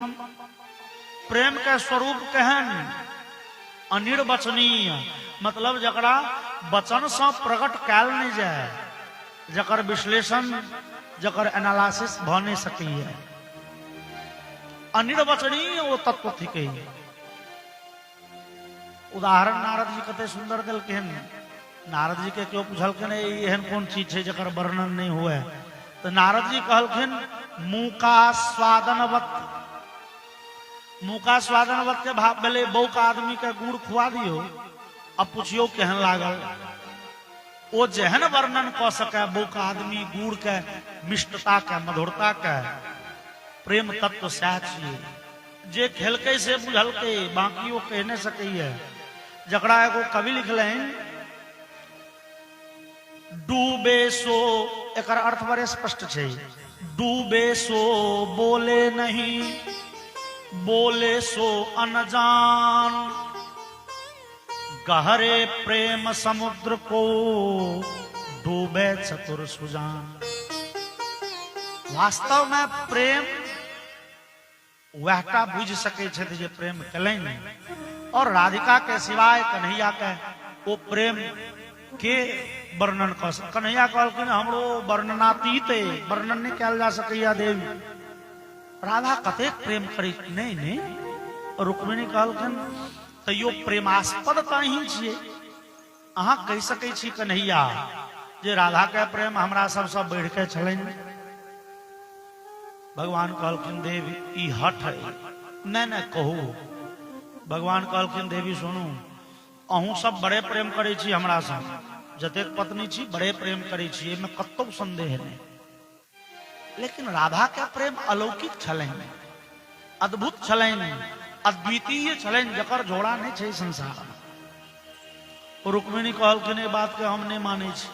प्रेम के स्वरूप कहन अनिर्वचनीय, मतलब जकरा वचन से प्रकट कैल नहीं जाए, जकर विश्लेषण जकर एनालिसिस भ नहीं सकिए, अनिर्वचनीय वो तत्व थी। उदाहरण नारद जी कते सुंदर दिलखिन। नारद जी के क्यों पूछलखिन एहन कौन चीज है जकर वर्णन नहीं हुए, तो नारद जी कहलखिन मुका स्वादनवत। मुका स्वादनवत के भाव भले बहु का आदमी के गुड़ खुआ दियो, अब पूछियो केहन लागल। वो जहन वर्णन क सके बहु का आदमी गुड़ के मिष्टता के मधुरता के प्रेम तत्व साचिए। जे खेलके से बुझलके बाकी वो कहने सके। जकरा एगो कवि लिखलें डूबे सो, एक अर्थ बड़े स्पष्ट है। डूबे सो बोले नहीं, बोले सो अनजान, गहरे प्रेम समुद्र को डूबे चतुर सुजान। वास्तव में प्रेम वहटा बुझ सके जे प्रेम कलें, और राधिका के सिवाय कन्हैया के वो प्रेम के वर्णन कर सक। कन्हैया कहलखिन हमरो वर्णनातीत वर्णन नहीं कल जा सकैया देवी। राधा कतेक प्रेम करी नहीं नहीं। रुक्मिणी कहलखिन तैयो प्रेमास्पद ही छिए, अहाँ कह सकै छी कन्हैया जे राधा के प्रेम हमरा सबसे बढ़ के छलनि। भगवान कहलखिन देवी ई हठ है, नहीं कहू। भगवान कहलखिन देवी सुनू, अहूँ सब बड़े प्रेम करे छी हमरा से, जतेक पत्नी छी बड़े प्रेम करे छी, एहिमे कतौ संदेह नहीं। लेकिन राधा के प्रेम अलौकिक छलनि, अद्भुत छलनि, अद्वितीय छलनि, जकर जोड़ा नहीं छै संसार में। रुक्मिणी कहलखिन ए बात के हम नहीं माने छी।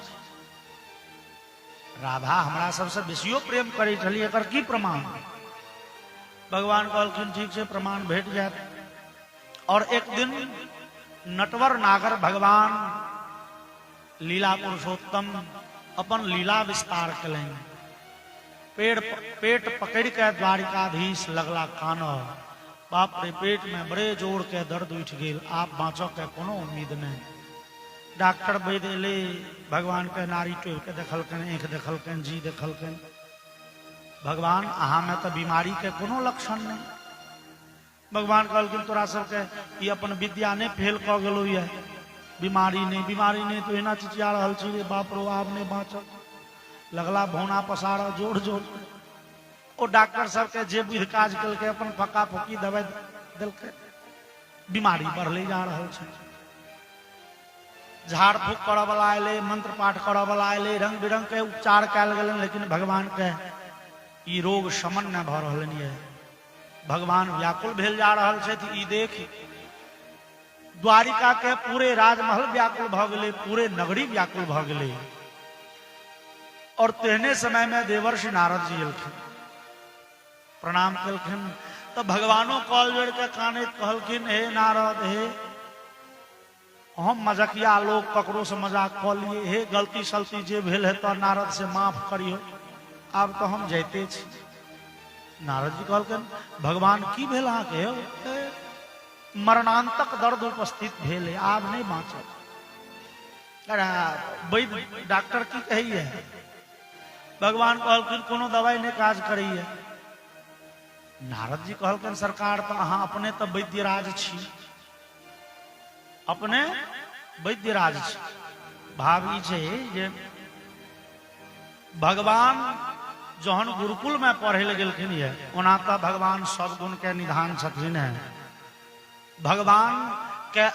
राधा हमरा सबसे बेसियो प्रेम करे छली, एकर की प्रमाण? भगवान कहलखिन ठीक से प्रमाण भेट जात। और एक दिन नटवर नागर भगवान लीला पुरुषोत्तम अपन लीला विस्तार कलें। पेट पकड़ के द्वारिकाधीश लगला कानो। बाप रे, पेट में बड़े जोर के दर्द उठ गए, आप बाँचो के कोनो उम्मीद नहीं। डॉक्टर वैद्य ले भगवान के नारी टोल के देखलकन, आँख देखलकन, जी देखलकन। भगवान अहाँ में तो बीमारी के कोनो लक्षण नहीं। भगवान कहलखिन तोरा सबके ये अपन विद्या ने फेल क गेलो ये, बीमारी नहीं तो एना चिचिया रहल छी रे बाप रो, आब नहीं बाँचल। लगला भौना पसार जोर जोर। ओ डॉक्टर सबके जे बुझ काज केलके अपन फक्का फुक्की दवाई देलके, बीमारी बढ़ले जा रहल छै। झाड़ फूक करऽ वाला अयले, मंत्र पाठ करऽ वाला अयले, रंग बिरंग के उपचार कयल गेलन, लेकिन भगवान के ई रोग शमन न भ रहलन ये। भगवान व्याकुल भेल जा रहल छथि। ई देख द्वारिका के पूरे राजमहल व्याकुल भ गेलै, पूरे नगरी व्याकुल भ गेलै। और तेहने समय में देवर्षि नारद जी एलखिन, प्रणाम केलखिन। तो भगवानो कॉल जोड़ के कानैत कहलखिन हे नारद, हे हम मजाकिया लोग ककरो से मजाक क लिए, हे गलती सलती जे भेल है तो नारद से माफ करियो, आब तो हम जाते छी। नारद जी कहलखिन भगवान की भेल अहाँके? मरणांतक दर्द उपस्थित भेल, आब नहीं बाँचल। वैद्य डॉक्टर की कहिए? भगवान कहलखिन कोनो दवाई नहीं काज करैए। नारद जी कहलखिन सरकार तो अहाँ अपने तो वैद्यराज छी, अपने वैद्यराज छी। भाव ई छै जे भगवान जहन गुरुकुल में पढ़े ले गेलखिन ये, ओना तो भगवान सब गुण के निधान छथिन है। भगवान के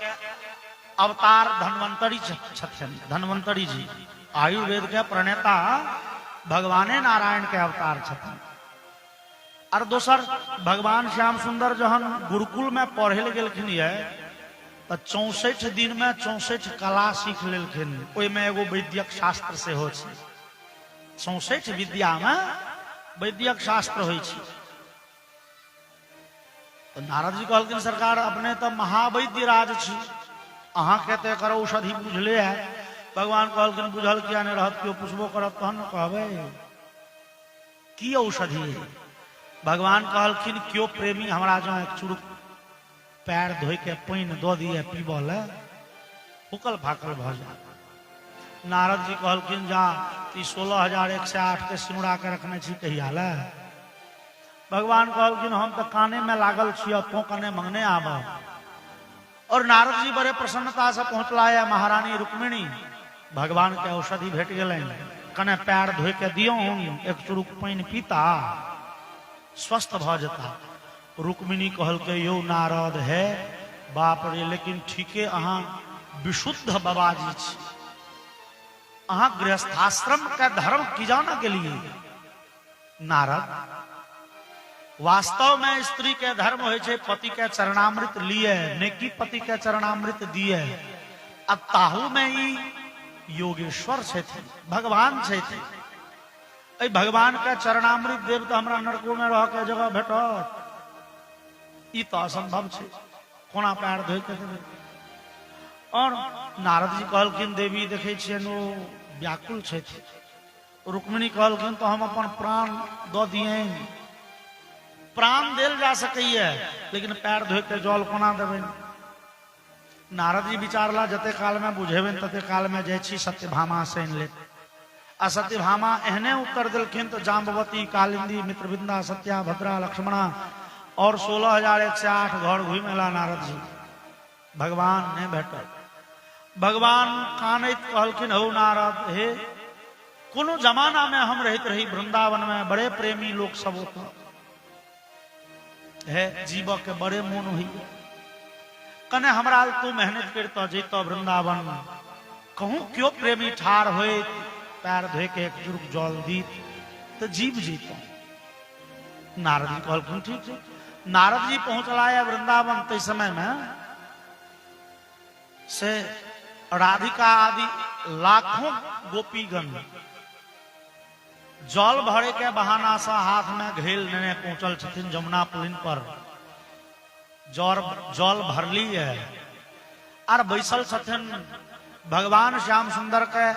अवतार धन्वंतरी छथिन, धन्वंतरी जी आयुर्वेद के प्रणेता भगवाने नारायण के अवतार छथिन। और दोसर भगवान श्याम सुंदर जहन गुरुकुल में पढ़े ले गेलखिन ये, तो 64 दिन में 64 कला सीख लेलखिन। ओहिमे एगो वैद्यक शास्त्र से हो छै। 64 विद्या में वैद्यक शास्त्र हो। तो नारद जी कहलखिन सरकार अपने तो महावैद्य राज छी, अहाँ के तो एकर औषधि बुझले है। भगवान कहलखिन बुझल किया नहीं रहत, क्यों पुछबो करत तहन न कहबै की औषधि है। भगवान कहलखिन क्यों प्रेमी हमरा जो एक चुरुक पैर धोई के पानी दो दिए पीबो ले फूकल फाकल भ जा। नारद जी कहलखिन जा 16,108 के सिनुरा के रखने छी कहिया ले। भगवान कहलखिन हम तो काने में लागल छी तो कने मंगने आब। और नारद जी बड़े प्रसन्नता से पहुंचला है महारानी रुक्मिणी भगवान के औषधि भेट गए कने पैर धोई के दियो एक चुरुक पानी पीता स्वस्थ भ जता। रुक्मिणी कहल के यो नारद है बाप रे लेकिन ठीके अहाँ विशुद्ध बाबाजी छी अहाँ गृहस्थाश्रम के धर्म की जाना के लिए। नारद वास्तव में स्त्री के धर्म हो पति के चरणामृत लिए नेकी पति के चरणामृत दिए। अब ताहू में ही योगेश्वर छे भगवान छे भगवान के चरणामृत देव तो हमरा नरकों में रह के जगह भेटत ई तो असंभव छे कोना पैर धोई के देबे। और नारद जी कहलखिन देवी देखे छियन ओ व्याकुल छे। रुक्मिणी कहलखिन तो हम अपन प्राण दो दिए प्राण देल जा सकैए लेकिन पैर धोई के जल कोना देबे। नारद जी विचारला जते काल में बुझेबे तते काल में जाय छी सत्यभामा से ले। आ सत्यभामा एहने उत्तर दिलखिन तो जाम्बवती कालिंदी मित्रविंदा सत्या भद्रा लक्ष्मणा और 16,108 घर घूमेला नारद जी भगवान ने भेटल। भगवान कानैत कहलखिन हो नारद हे कोनो जमाना में हम रहते रही वृंदावन में बड़े प्रेमी लोग सब होता है जीव के बड़े मन हुई कने हमरा तू मेहनत करता जैतो वृंदावन कहूं क्यों प्रेमी ठार होए पैर धोए के एक जुर्ग जल दी तो जीव जीता। नारद जी कहलखिन ठीक है। नारद जी पहुंचला है वृंदावन ते समय में से राधिका आदि लाखों गोपीगण जल भरे के बहाना से हाथ में घेल लेने पहुंचल छथिन जमुना पुलिन पर जल भरली है और बैसल छथिन भगवान श्याम सुंदर के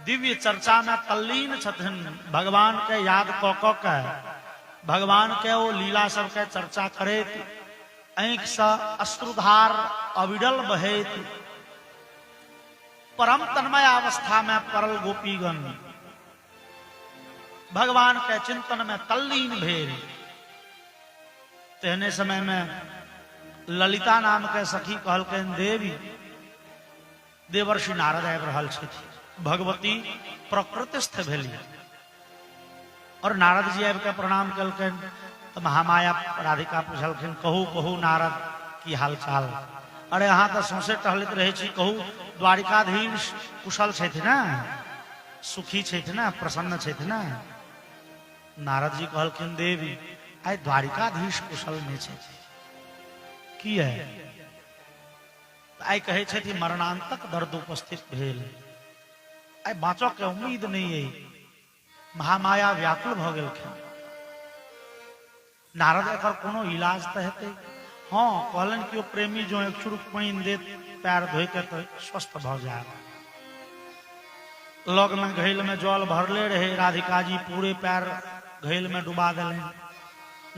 दिव्य चर्चा में तल्लीन छथिन भगवान के याद क के भगवान के वो लीला सब के चर्चा करैत आंख से अश्रुधार अविरल बहैत परम तन्मय अवस्था में परल गोपीगण भगवान के चिंतन में तल्लीन भेल। तेहने समय में ललिता नाम के सखी कहलकन देवी देवर्षि नारद आबि रहल छथि भगवती प्रकृतिस्थ भेली और नारद जी आबि के प्रणाम कलकन तो महामाया राधिका पूछलखिन कहू कहू नारद की हाल चाल। अरे अहाँ तो सौंसे टहलैत रहे छी कहू द्वारिकाधीश कुशल छथि ना सुखी छथि ना प्रसन्न छथि ना। नारद जी कहलखिन देवी आइ द्वारिकाधीश कुशल नहीं छथि की है आइ कहे छथि मरणांतक दर्द उपस्थित भेल आइ बाँचो के उम्मीद नहीं है महामाया व्याकुल भ गेलखिन। नारद एकर कोनो इलाज तो हेतै हाँ कहलन कि प्रेमी जो एक चुरुक पानी देत पैर धोई के तो स्वस्थ भ जाए। लग में घैल में जल भरले रहे राधिका जी पूरे पैर घैल में डुबा दिले।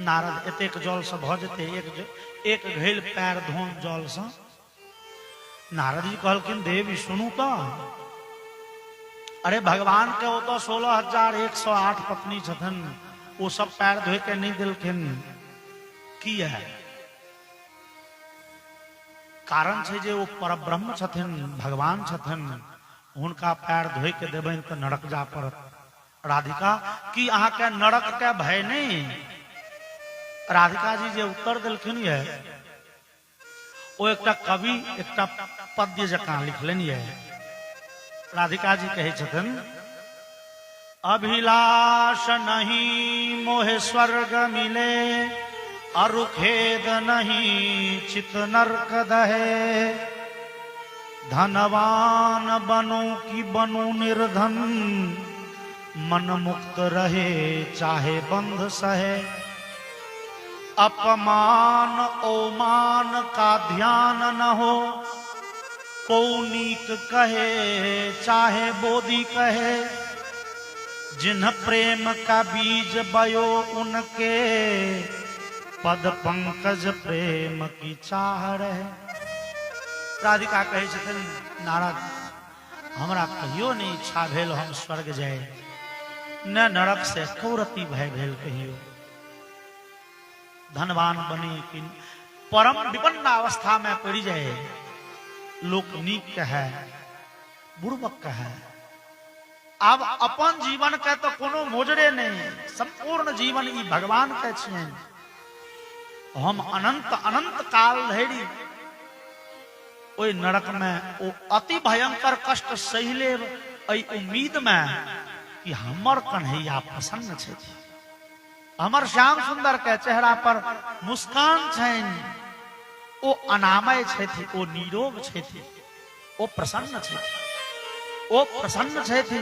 नारद एतेक जल से भ जेते एक घैल पैर धोन जल से। नारद जी कहलखिन देवी सुनू तो अरे भगवान के वो तो 16,108 पत्नी छथन वो सब पैर धोए के नहीं दिलखिन की है कारण छे जे वो परब्रह्म छथिन भगवान छथिन उनका पैर धोए के देबन तो नरक जा पड़त। राधिका की अहाँ के नरक के भय नहीं। राधिका जी जे उत्तर दिलखिन है वो एक कवि एक पद्य जका लिखलनि है। राधिका जी कहे छथिन अभिलाष नहीं मोहे स्वर्ग मिले अरु खेद नहीं चित नरक दहे धनवान बनो की बनो निर्धन मन मुक्त रहे चाहे बंध सहे अपमान ओमान का ध्यान न हो को नीक कहे चाहे बोधी कहे जिन्ह प्रेम का बीज बयो उनके पद पंकज प्रेम की चाह रहे। राधिका कहे छथिन नारद हमरा कहियो नहीं इच्छा भेल हम स्वर्ग जाए, न नरक से कौरती भय भेल कहियो। धनवान बने कि परम विपन्न अवस्था में पड़ जाए, लोक नीक कहे बुर्बक कहे। अब अपन जीवन के तो कोनो मोजरे नहीं, संपूर्ण जीवन ई भगवान के छियन। हम अनंत अनंत काल धरि ओई नरक में ओ अति भयंकर कष्ट सहि लेब एई उम्मीद में कि हमर कन्हैया प्रसन्न छथि, हमर श्याम सुंदर के चेहरा पर मुस्कान छनि, ओ अनामय छथि, ओ निरोग छथि, ओ प्रसन्न छथि, ओ प्रसन्न छथि।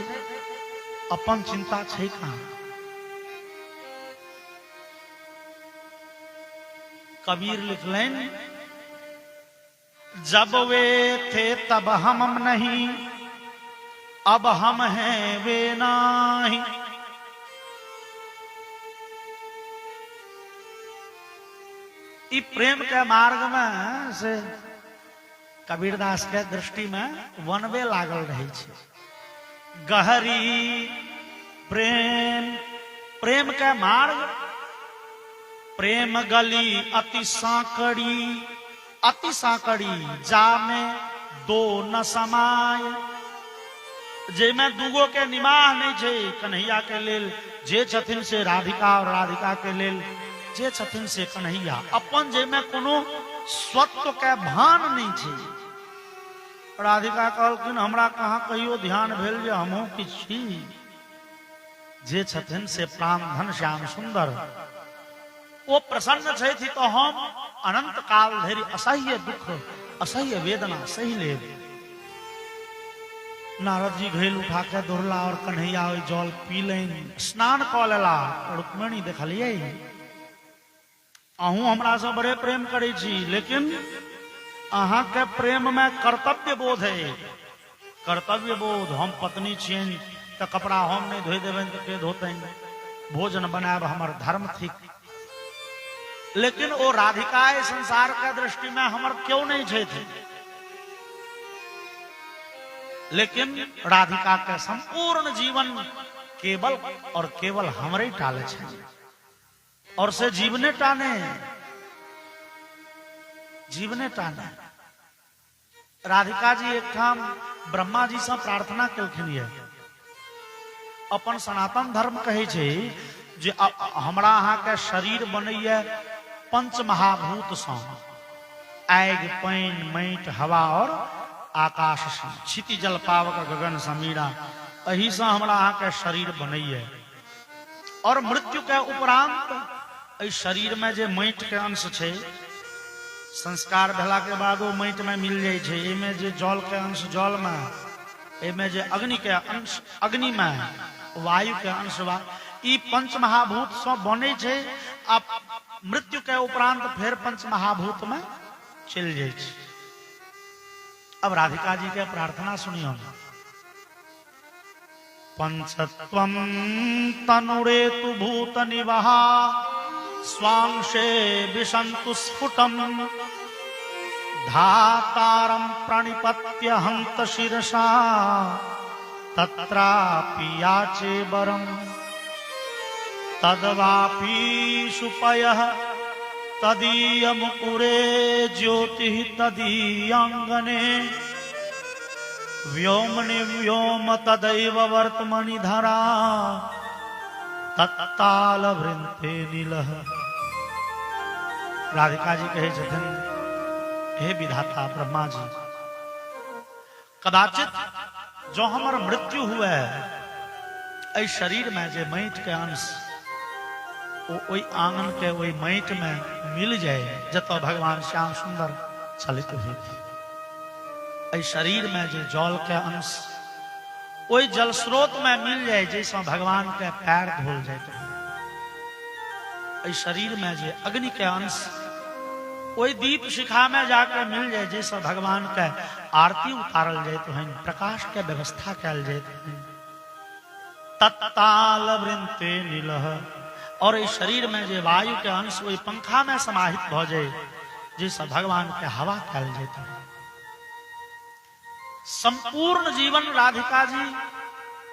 अपन चिंता छै कहां? कबीर लिखलेन जब वे थे तब हम नहीं, अब हम हैं वे नहीं। ई प्रेम के मार्ग में से कबीरदास के दृष्टि में वनवे लागल रहे छे। गहरी प्रेम, प्रेम के मार्ग, प्रेम गली अति सांकड़ी, अति सांकड़ी जामे दो न समाय। जे में दूगो के निमाह नहीं छे, कन्हैया के लेल जे छथिन से राधिका और राधिका के लेल जे छथिन से कन्हैया। अपन जे में कोनो स्वत्व के भान नहीं छे। राधिका कहलखिन हमरा कहाँ कहियो ध्यान भेल जे हमहू किछ छी। जे छथिन से प्राण धन श्याम सुंदर, वो प्रसन्न छथि तो हम अनंत काल धरि असह्य दुख असह्य वेदना सही लेब। नारद जी घैल उठा के दौड़ला और कन्हैया ओइ जल पीलनि, स्नान क लेला। रुक्मिणी देखलियै अहूँ हमरा से बड़े प्रेम करै छी, लेकिन अहाँ के प्रेम में कर्तव्य बोध है। कर्तव्य बोध, हम पत्नी छियनि तो कपड़ा हम नहीं धोई देबनि तो के धोतनि, भोजन बनाब हमर धर्म थिक। लेकिन वो राधिका संसार के दृष्टि में हमर क्यों नहीं छथि। लेकिन राधिका के संपूर्ण जीवन केवल और केवल हमरे टाले छे, और से जीवने टाने, जीवने टाने। राधिका जी एक ठाम ब्रह्मा जी से प्रार्थना कलखिन ये। अपन सनातन धर्म कहे छे जे हमरा अहाँ के शरीर बनैया पंच महाभूत से, आग पानी माटि हवा और आकाश से, क्षिति जल पावक गगन समीरा, एही से हमरा अहाँ के शरीर बनैया। और मृत्यु के उपरांत इस शरीर में जे माटि के अंश छे, संस्कार भेला के बाद वो माटि में मिल जाए छे। एमे जे जल के अंश जल में, एमे जे अग्नि के अंश अग्नि में, वायु के अंश ई पंच महाभूत से बने छे। अब मृत्यु के उपरांत फिर पंच महाभूत में चल जाए छे। अब राधिका जी के प्रार्थना सुनियो। पंचत्वं तनुरेतु भूत निवहा, स्वांशे विशन्तु स्फुटम, धातारं प्रणिपत्य हंत शिरसा, तत्रापि याचे वरम। तद्वापि सुपयः तदीय मुकुरे, ज्योतिः तदीयांगने, व्योमनि व्योम तदैव वर्तमनि धरा, तत्ताल वृंते नीलः। राधिका जी कहे छथिन हे विधाता ब्रह्मा जी, कदाचित जो हमार मृत्यु हुए ऐ शरीर में जे माटि के अंश ओई आंगन के ओई माटि में मिल जाए, जतो भगवान श्याम सुंदर चलित हुए थे। ऐ शरीर में जे जल के अंश ओई जल स्रोत में मिल जाए, जैसा भगवान के पैर धोल जाए। इस शरीर में जे अग्नि के अंश ओई दीप शिखा में जाकर मिल जाए, जैसा भगवान के आरती उतारल जाए, तो प्रकाश के व्यवस्था कल जाए। तत्ताल वृंते नीलह। और इस शरीर में जो वायु के अंश वही पंखा में समाहित भ जाए, जैसा भगवान के हवा कैल जाता है। संपूर्ण जीवन राधिका जी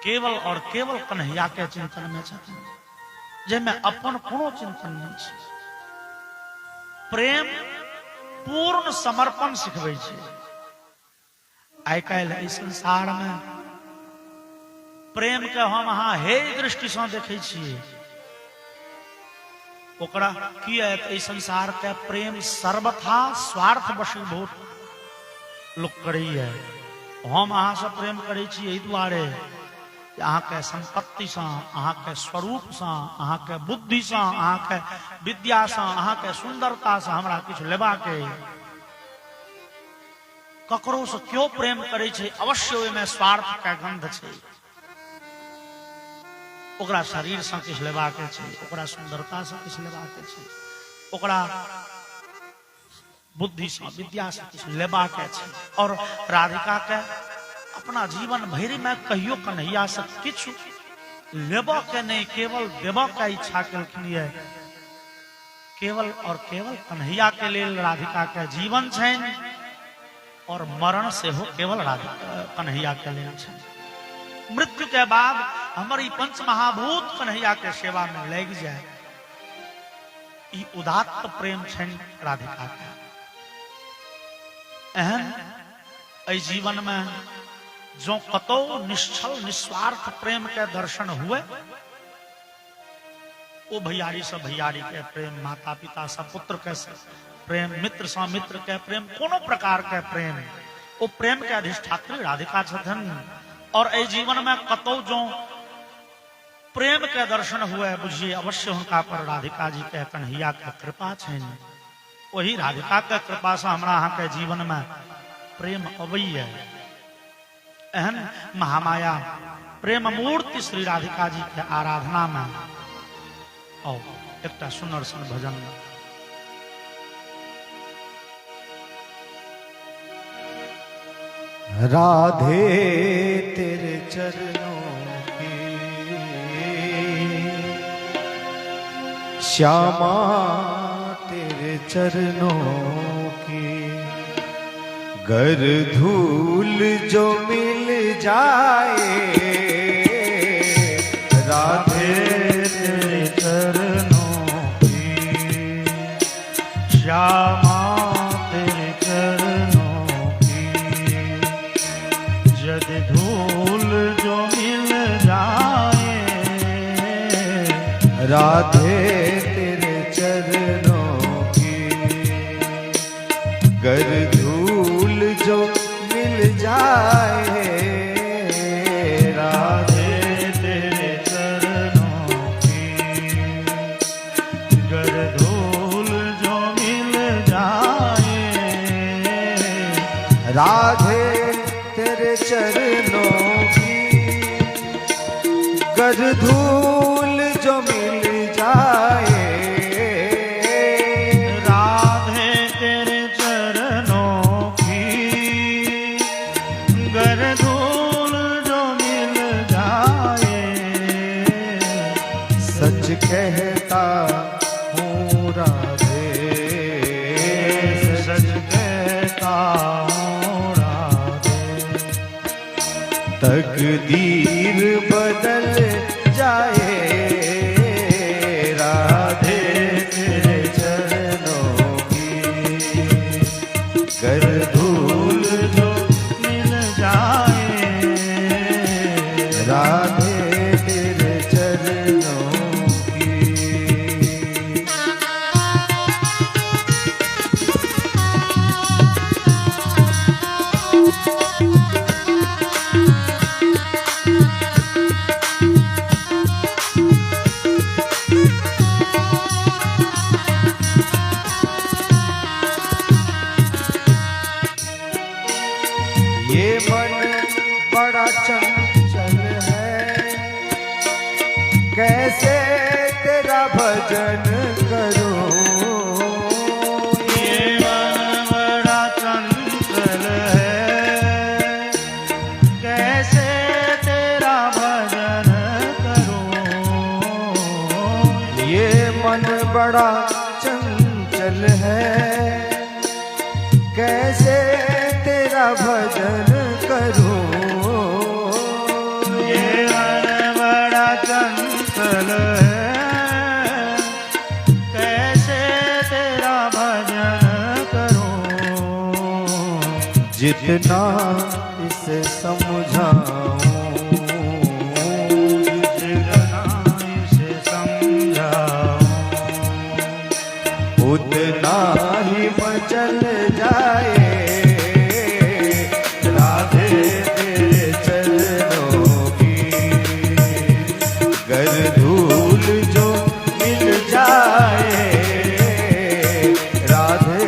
केवल और केवल कन्हैया के चिंतन में छथिन, जेमे अपन कोनो चिंतन नहीं छै। प्रेम पूर्ण समर्पण सिखबै छै। आइ काल्हि एहि संसार में प्रेम के हम अहाँ हे दृष्टि से देखे छियै। ओकरा किया एहि संसार के प्रेम सर्वथा स्वार्थ वशीभूत लोग करैया। हम अहाँ से प्रेम करै छी एहि दुआरे कि अहाँ के संपत्ति से, अहाँ के स्वरूप से, अहाँ के बुद्धि से, अहाँ के विद्या से, अहाँ के सुंदरता से हमरा किछु लेबाक है। ककरो से क्यों प्रेम करे छै, अवश्य ओहिमे स्वार्थ के गंध छै। ओकरा शरीर से किछु लेबाक छै, ओकरा सुंदरता से किछु लेबाक छै, ओकरा बुद्धि से, विद्या से किछु लेबाक छै। और राधिका के अपना जीवन भरि में कहियो कन्हैया से किछु लेबा के नहीं, केवल देबा के इच्छा केलखिन है। केवल और केवल कन्हैया के लेल राधिका के जीवन छनि, और मरण से हो केवल राधिका कन्हैया के लेल छनि। मृत्यु के बाद हमारी पंच महाभूत कन्हैया के सेवा में लग जाए, ई उदात्त प्रेम छनि राधिका के। एहन एहि जीवन में जो कतो निश्चल निस्वार्थ प्रेम के दर्शन हुए, वो भैयारी से भैयारी के प्रेम, माता पिता से पुत्र के प्रेम, मित्र से मित्र के प्रेम, कोनो प्रकार के प्रेम, वो प्रेम के अधिष्ठात्री राधिका छथिन। और ए जीवन में कतो जो प्रेम के दर्शन हुए, बुझिए अवश्य उनका पर राधिका जी के, कन्हैया के कृपा छनि। वही राधिका के कृपा से हमरा अहाँ के जीवन में प्रेम अबैया। एहन महामाया प्रेम मूर्ति श्री राधिका जी के आराधना में और एक सुंदर सन भजन। राधे तेरे चरणों की श्यामा, तेरे चरणों की गर धूल जो मिल जाए। राधे तेरे चरणों की श्यामा, तेरे चरणों की यदि धूल जो मिल जाए। राधे तेरे चरणों की गर धूल जो मिल जाए। राधे तेरे चरणों की गर धूल जो मिल जाए। राधे तेरे चरणों की गर धूल जो मिल जाए। कहता हूँ राधे, सच कहता हूँ राधे। तकदीर बदल जाए। राधे तेरे चरणों की गर धूल जो मिल जाए। राधे तेरे चरणों बड़ा चंचल है, कैसे तेरा भजन करूं। ये मन बड़ा चंचल है, कैसे तेरा भजन बड़ा चंचल है, कैसे तेरा भजन करूं। ये मन बड़ा चंचल है, कैसे तेरा भजन करूं। जितना इसे समझाऊं, उतना ही मचल जाए राधे तेरे चरणों की। गर धूल जो मिल जाए राधे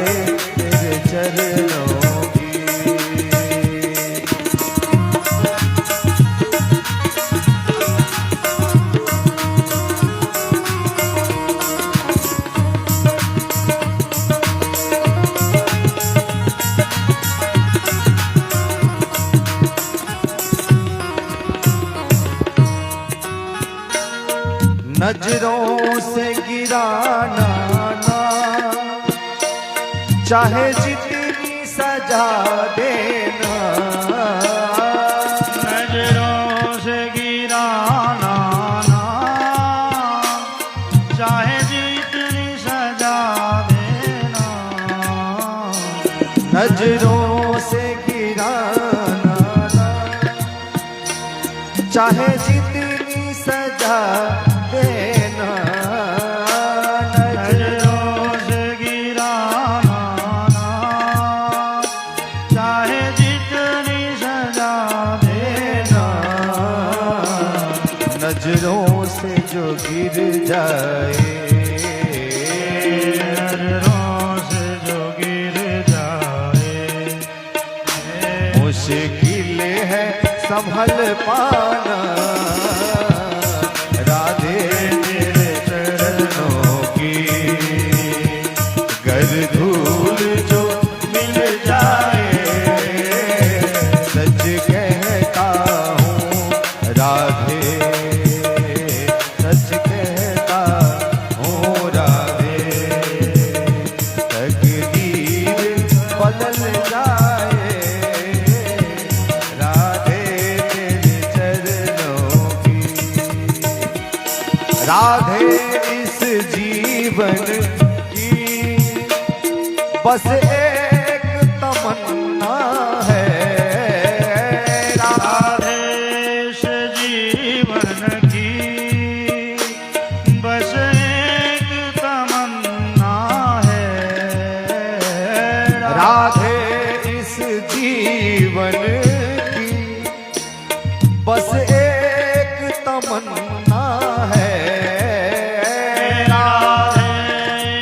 तेरे चरणों की। नजरों से गिराना ना, चाहे जितनी सजा देना। नजरों से गिराना ना, चाहे जितनी सजा देना। नजरों से गिराना ना, चाहे जितनी सजा देना। नजरों से गिराना ना, चाहे जितनी सजा देना। नजरों से जो गिर जाए, नजरों से जो गिर जाए, मुश्किल है संभल पाना। राधे तेरे चरणों की गर धूल जो मिल जाए। सच कहता हूँ राधे, सच कहता हूँ राधे। तकदीर बदल जाए राधे तेरे चरणों की। राधे इस जीवन की बस एक तमन्ना है। राधे इस जीवन की बस एक तमन्ना है। राधे इस जीवन की बस एक तमन्ना है।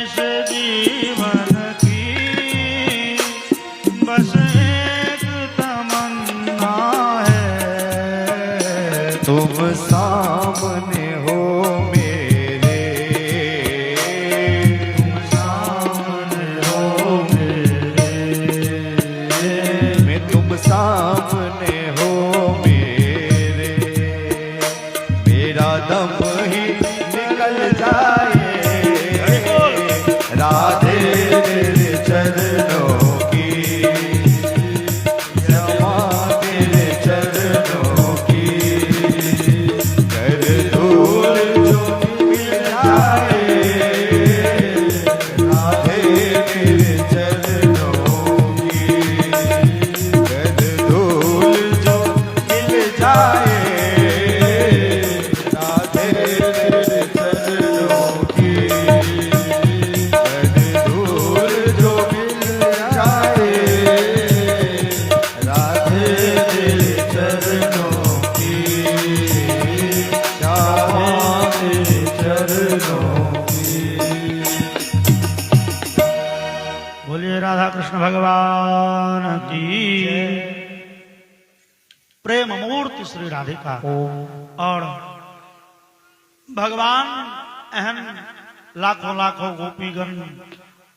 इस जीवन की बस एक तमन्ना है। तुम सामने हो मेरे, तुम सामने हो मेरे, मैं तुम सामने हो मेरे। मेरा दम ही निकल जाए राधे तेरे चरणों की। क्षमा तेरे चरणों की। कर धूल जो मिल जाए राधे तेरे चरणों की। कर धूल जो मिल जाए राधे तेरे चरणों की। कर धूल जो मिल जाए राधे तेरे चरणों की। श्यामा तेरे चरणों की। बोलिए राधा कृष्ण भगवान की। प्रेम मूर्ति श्री राधिका और भगवान एहन लाखों लाखों गोपीगण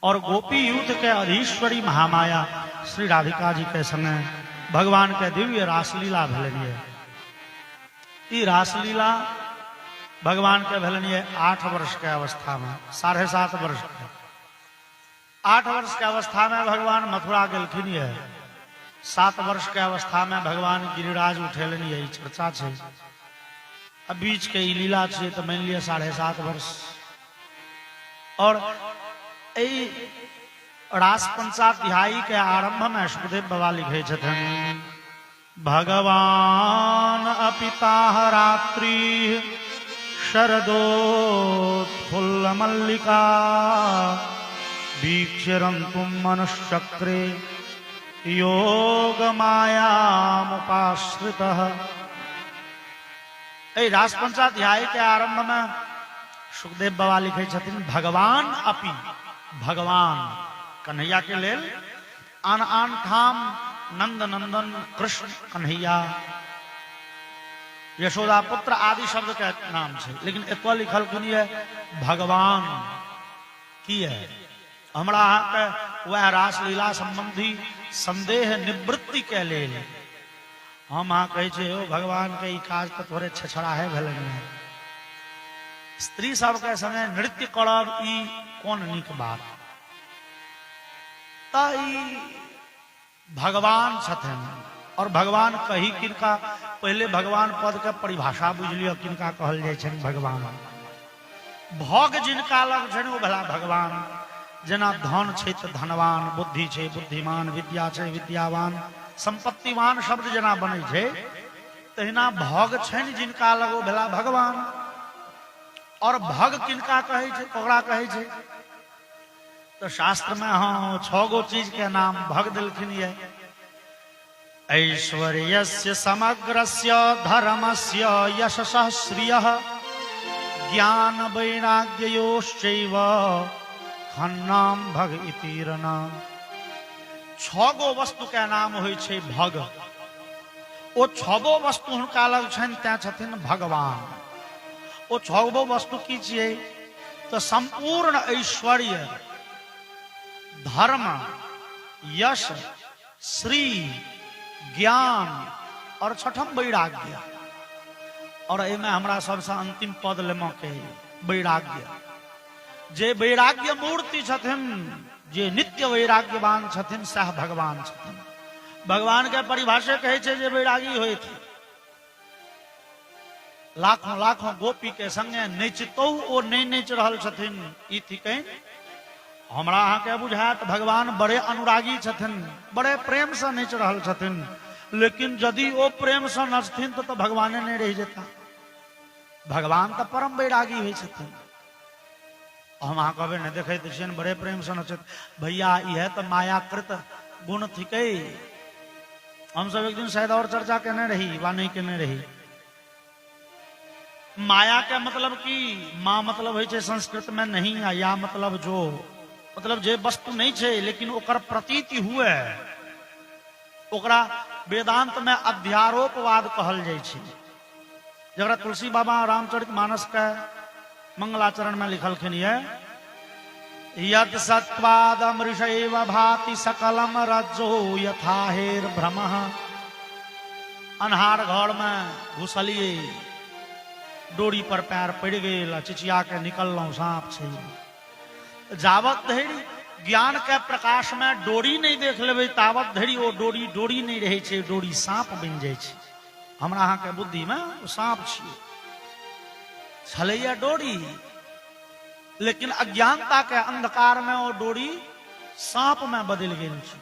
और गोपी यूथ के अधीश्वरी महामाया श्री राधिका जी के संगे भगवान के दिव्य रासलीला भेलिए। ई रासलीला भगवान के भेलन ये 8 वर्ष के अवस्था में, 7.5 वर्ष के 8 वर्ष के अवस्था में भगवान मथुरा गेलखिन ये। 7 वर्ष के अवस्था में भगवान गिरिराज उठेलन, यही चर्चा है। अब बीच के ई लीला छे तो मान लिया 7.5 वर्ष। और रास पंचाध्यायी के आरंभ में सुखदेव बाबा लिखे छथिन, भगवान अपिताह रात्रि शरदोत्फुल्ल मल्लिका वीक्ष्यरन्तुं मनुष्यक्रे योग मायामुपाश्रितः। रास पंचाध्याय के आरंभ में सुखदेव बाबा लिखे छथिन, भगवान अपि, भगवान कन्हैया के लेल आन आन ठाम नंद नंदन कृष्ण कन्हैया यशोदा पुत्र आदि शब्द के नाम है, लेकिन एतो लिखल है भगवान की है। हमरा अहाँ के वह रासलीला संबंधी संदेह निवृत्ति के लेल हम अहाँ कहे छे ओ भगवान के ई काज तो थोड़े छछड़ाहे भेलन है। स्त्री सब के संगे नृत्य करब ई कोन नीक बात। भगवान छथिन और भगवान कही किनका, पहले भगवान पद के परिभाषा बुझ लियो, किनका कहल जाय छन भगवान। भोग जिनका लग छन ओ भला भगवान। जना धन छे त धनवान, बुद्धि छे बुद्धिमान, विद्या छे विद्यावान, संपत्तिवान शब्द जना बने छे, तहिना भोग छन जिनका लग ओ भला भगवान। और भग किनका कहे छे, ओकरा कहे छे तो शास्त्र में हाँ 6 गो चीज के नाम भग दिलखिन ये। ऐश्वर्यस्य समग्रस्य धर्मस्य यशसः श्रियः ज्ञान वैराग्ययोश्चैव खन्नाम भग इतिरना। 6 गो वस्तु के नाम होय छे भग। ओ 6 गो वस्तु हुनका लग छन त्या छथिन भगवान। ओ 6 गो वस्तु की छियै तो संपूर्ण ऐश्वर्य, धर्म, यश, श्री, ज्ञान और 6ठम वैराग्य। और एमे हमरा सबसे अंतिम पद लेमा के वैराग्य। जे वैराग्य मूर्ति छथिन, जे नित्य वैराग्यवान छथिन, सह भगवान छथिन। भगवान के परिभाषा कहे छे जे वैरागी होय थे। लाखों लाखों गोपी के संगे नचितो ओ नहीं नच रहल छथिन, ई थिकैन हमरा अहाँ के बुझात भगवान बड़े अनुरागी छथिन, बड़े प्रेम से नच रहल छथिन। लेकिन यदि वो प्रेम से नचथिन तो भगवाने नहीं रह जाता। भगवान तो परम वैरागी हुई छथिन। हम अहाँ कहबे न देखे छियन बड़े प्रेम से नचत, भैया यह तो मायाकृत गुण थिकै। हम सब एक दिन शायद और चर्चा केने रही वा नहीं केने रही। माया के मतलब की माँ मतलब है संस्कृत में नहीं, या मतलब जो मतलब जे वस्तु नहीं छे लेकिन ओकर प्रतीति हुए, ओकरा वेदांत में अध्यारोपवाद कहल जाय छे। जरा तुलसी बाबा रामचरितमानस के मंगलाचरण में लिखलखिन ये, यद सत्वादमृषैव भाति सकलम रज्जो यथा हेर भ्रमः। अन्हार घर में घुसलिए, डोरी पर पैर पड़ गए, चिचिया के निकललौ, सांप छे। जावत धरि ज्ञान के प्रकाश में डोरी नहीं देख लेबै तावत धरि वो डोरी डोरी नहीं रहे छे, डोरी सांप बन जाय छे। हमरा अहाँ के बुद्धि में वो सांप छियै, छलैया डोरी, लेकिन अज्ञानता के अंधकार में वो डोरी सांप में बदल गेल छे।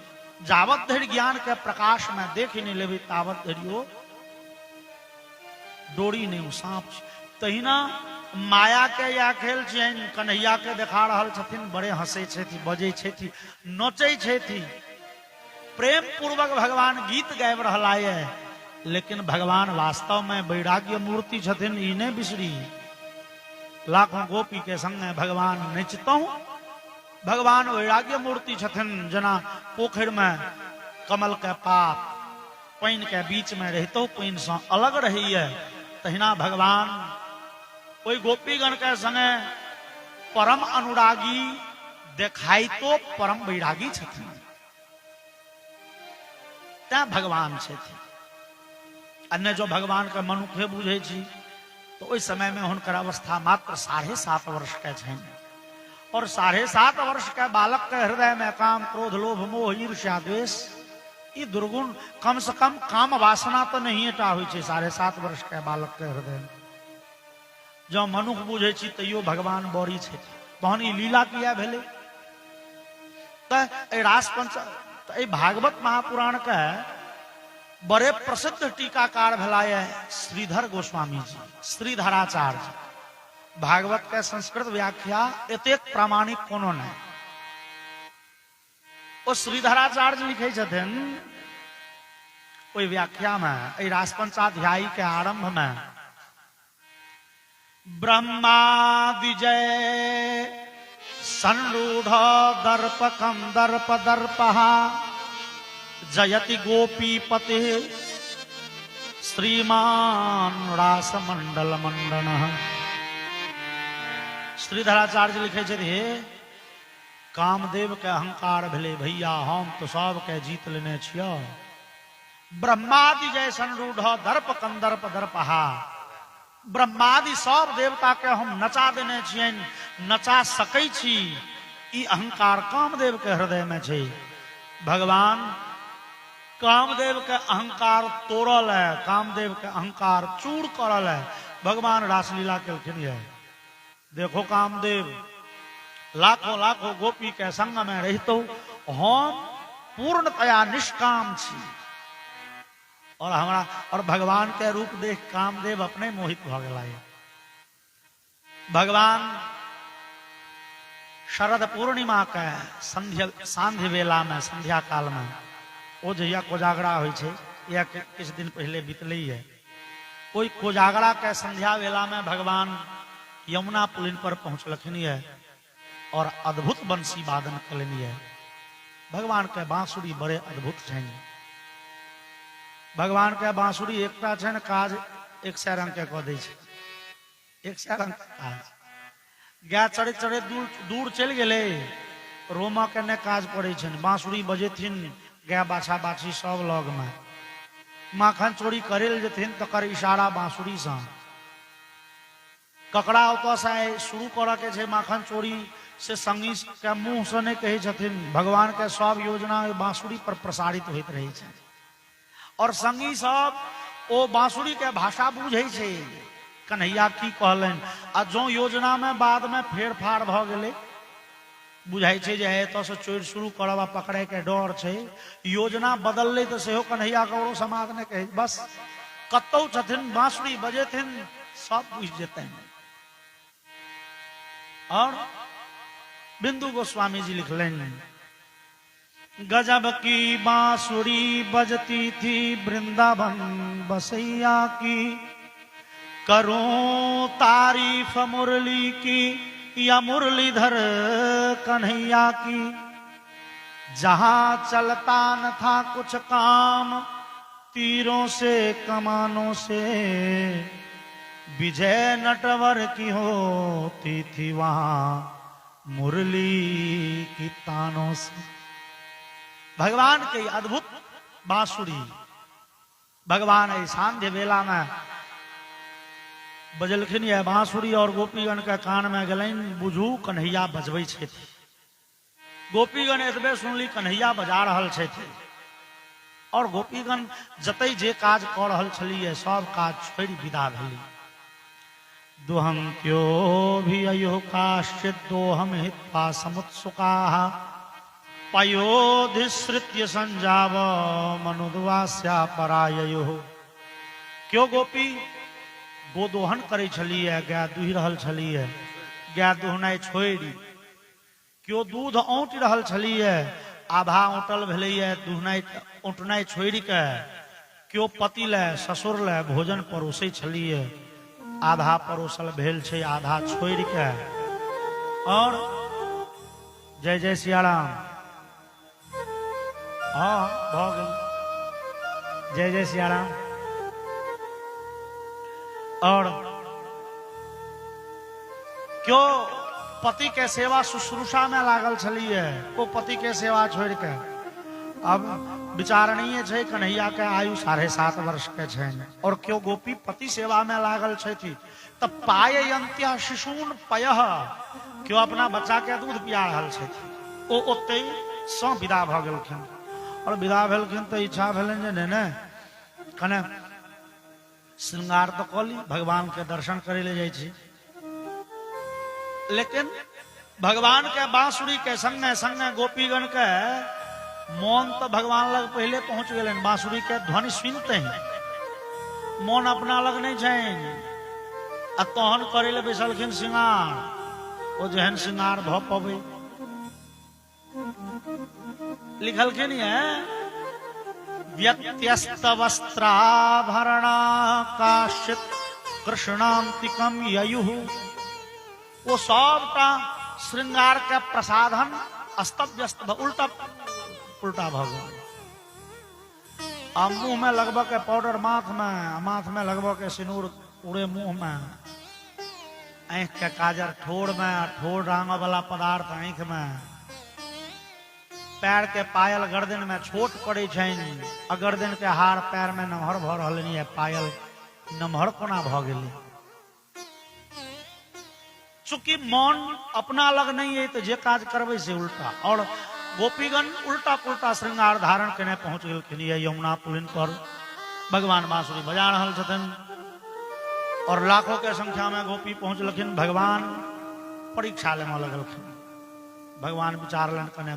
जावत धरि ज्ञान के प्रकाश में देख नहीं लेबै तावत धरि वो डोरी नहीं, वो सांप छे। तहिना माया के या खेल छियन, कन्हैया के देखा रहल छथिन, बड़े हंसे छथि, बजे छथि, नोचे छथि, प्रेम पूर्वक भगवान गीत गाबि रहला है। लेकिन भगवान वास्तव में वैराग्य मूर्ति छथिन, ई नहीं बिसरी। लाखों गोपी के संग भगवान नचतौ, भगवान वैराग्य मूर्ति छथिन। जना पोखर में कमल के पात पानी के बीच में रहतो, पानी से अलग रही है, तहिना भगवान कोई गोपीगण के संगे परम अनुरागी देखाई तो परम वैरागी छथिन, त्या भगवान छथिन। अन्य जो भगवान के मनुखे बुझे छी तो ओहि समय में हुनकर अवस्था मात्र 7.5 वर्ष के छनि और 7.5 वर्ष के बालक के हृदय में काम क्रोध लोभ मोह ईर्ष्या द्वेष ई दुर्गुण कम से कम काम वासना तो नहीं हटा हुई छे 7.5 वर्ष के बालक के हृदय में। जो मनुख बुझे छी तैयो भगवान बड़ी छे तहन ई लीला किया भेले। तो रासपंच भागवत महापुराण के बड़े प्रसिद्ध टीकाकार भेला श्रीधर गोस्वामी जी, श्रीधराचार्य जी। भागवत के संस्कृत व्याख्या एतेक प्रामाणिक कोनो नहीं। वो श्रीधराचार्य जी लिखे छथिन ओई व्याख्या में रासपंचाध्यायी के आरंभ में ब्रह्मादिजय संरूढ़ दर्प कंदर्प दर्पहा जयति गोपीपते श्रीमान रास मंडल मंडन। श्रीधराचार्य लिखे छे कामदेव के अहंकार भेले भैया हम तो सब के जीत लेने छियो। ब्रह्मादि जय संरूढ़ दर्प कंदर्प दर्पहा ब्रह्मादि सब देवता के हम नचा देने छियन नचा सकै छी ई अहंकार कामदेव के हृदय में छे। भगवान कामदेव के अहंकार तोड़ल है, कामदेव के अहंकार चूर करल है। भगवान रासलीला केलखिन है। देखो कामदेव लाखों लाखों गोपी के संग में रहतो हम पूर्णतया निष्काम छी और हमारा और भगवान के रूप देख कामदेव अपने मोहित भ गेला। भगवान शरद पूर्णिमा के सांध्य बेला में संध्या काल में ओ जहिया कोजागरा होइ छे या किछ दिन पहले बीतले है कोई कोजागरा के संध्या बेला में भगवान यमुना पुलिन पर पहुंचलखिन है और अद्भुत बंसी वादन कलनी है। भगवान के बांसुरी बड़े अद्भुत छन। भगवान के बांसुरी एकटा छन काज 100 रंग के कह दै छै। 100 रंग काज गाय चढ़े चढ़े दूर चल गेले रोमा के ने काज पड़े छन। बांसुरी बजेथिन गाय बाछा बाछी सब लग में माखन चोरी करेल जेथिन तकर इशारा बांसुरी से ककड़ा ओत से शुरू कर के छे माखन चोरी से संगी के मुंह से नहीं कहे छथिन। भगवान के सब योजना बांसुरी पर प्रसारित होइत रहे छे और संगी सब ओ बांसुरी के भाषा बुझे छे कन्हैया की कहलन आ जो योजना में बाद में फेर फाड़ भ गेले बुझाई छे जे है तो से चोर शुरू करबा पकड़े के डर छे योजना बदलले तो सेहो कन्हैया ककरो समाज ने कहे बस कतौ छथिन बांसुरी बजेथिन सब बुझ जेते। और बिंदु गोस्वामी जी लिखलें गजब की बांसुरी बजती थी वृंदावन बसैया की करूं तारीफ मुरली की या मुरलीधर कन्हैया की जहां चलता न था कुछ काम तीरों से कमानों से विजय नटवर की होती थी वहां मुरली की तानों से। भगवान के अद्भुत बांसुरी भगवान सांध्य बेला में बजलखिन है बांसुरी और गोपीगण के कान में गलन बुझू कन्हैया बजबै छथि। गोपीगण एतबे सुनली कन्हैया बजा रहल छथि और गोपीगण जतै जे काज कऽ रहल छलिए सब काज छोड़ि विदा भेली। दुहं क्यो भी अयो काश्चित दोहम हित्वा समुत्सुका पयोधिश्रित्य संजाव मनुद्वास्या पराययो। क्यों गोपी गोदोहन करे छलिए गाय दुहि रहल छलिए गाय दुहनाइ छोड़ि क्यों दूध औंट रहल छलिए आधा औंटल भेलैए दुहनाइ औंटनाइ छोड़ि के क्यों पति ले ससुर ले भोजन परोसै छलिए आधा परोसल भेल छे आधा छोड़ के। और जय जय सियाराम हाँ भ गेल जय जय सियाराम। और क्यों पति के सेवा शुश्रूषा में लागल छलिए वो पति के सेवा छोड़ के अब विचारणीय छै कन्हैया के आयु 7.5 वर्ष के छनि और क्यों गोपी पति सेवा में लागल छथि त पाययंत्या शिशून पयः क्यों अपना बच्चा के दूध पिया रहल छथि ओ ओते सँ विदा भ गेलखिन और विदा भेलखिन त इच्छा भेलनि जे ने कने श्रृंगार तो कली भगवान के दर्शन करे ले जाय छी लेकिन भगवान के बांसुरी के संगे संगे गोपीगण के मौन तो भगवान लग पहले पहुंच गए बांसुरी के ध्वनि सुनते हैं मौन अपना लग नहीं छन आ तहन करे ले बैसलखिन श्रृंगार ओ जहन श्रृंगार भ पबे लिखलखिन है व्यत्यस्त वस्त्राभरणा काशित कृष्णांतिकम ययुः वो सबटा श्रृंगार के प्रसाधन अस्त व्यस्त उल्टा भ गए आ मुंह में लगभग के पाउडर माथ में लगभग के सिनूर पूरे मुंह में आंख के काजर ठोड़ में ठोड़ रांग वाला पदार्थ आंख में पैर के पायल गर्दन में छोट पड़े छन गर्दन के हार पैर में नमहर भ रहलनि है पायल नमहर कोना भ गेलै चूंकि मन अपना लग नहीं है तो जे काज करबे से उल्टा और गोपीगण उल्टा पुल्टा श्रृंगार धारण करने पहुंच गेलखिन यमुना पुलिन पर भगवान बांसुरी बजा रहल छथिन और लाखों के संख्या में गोपी पहुंचलखिन भगवान परीक्षा लेने लगलखिन भगवान विचारलन कने